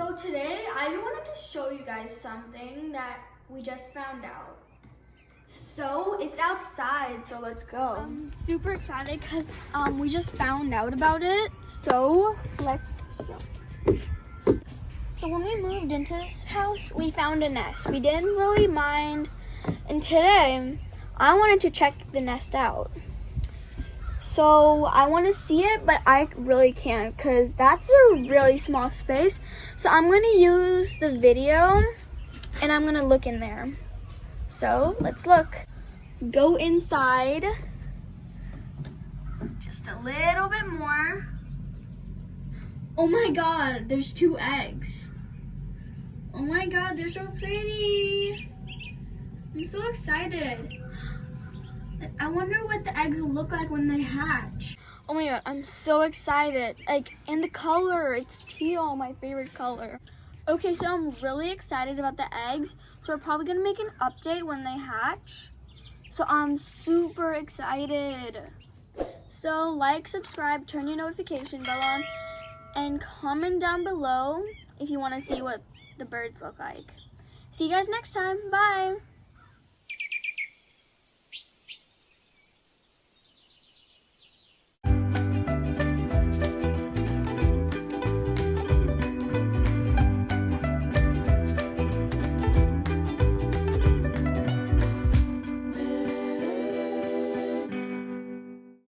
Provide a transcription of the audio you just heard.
So today I wanted to show you guys something that we just found out. So it's outside, so let's go. I'm super excited because we just found out about it. So let's show. So when we moved into this house, we found a nest. We didn't really mind, and today I wanted to check the nest out. So I want to see it, but I really can't because that's a really small space. So I'm going to use the video and I'm going to look in there. So let's look. Let's go inside. Just a little bit more. Oh my God, there's 2 eggs. Oh my God, they're so pretty. I'm so excited. I wonder what the eggs will look like when they hatch. Oh my God, I'm so excited. And the color, it's teal, my favorite color. Okay, so I'm really excited about the eggs. So we're probably gonna make an update when they hatch. So I'm super excited. So like, subscribe, turn your notification bell on, and comment down below if you wanna see what the birds look like. See you guys next time, bye.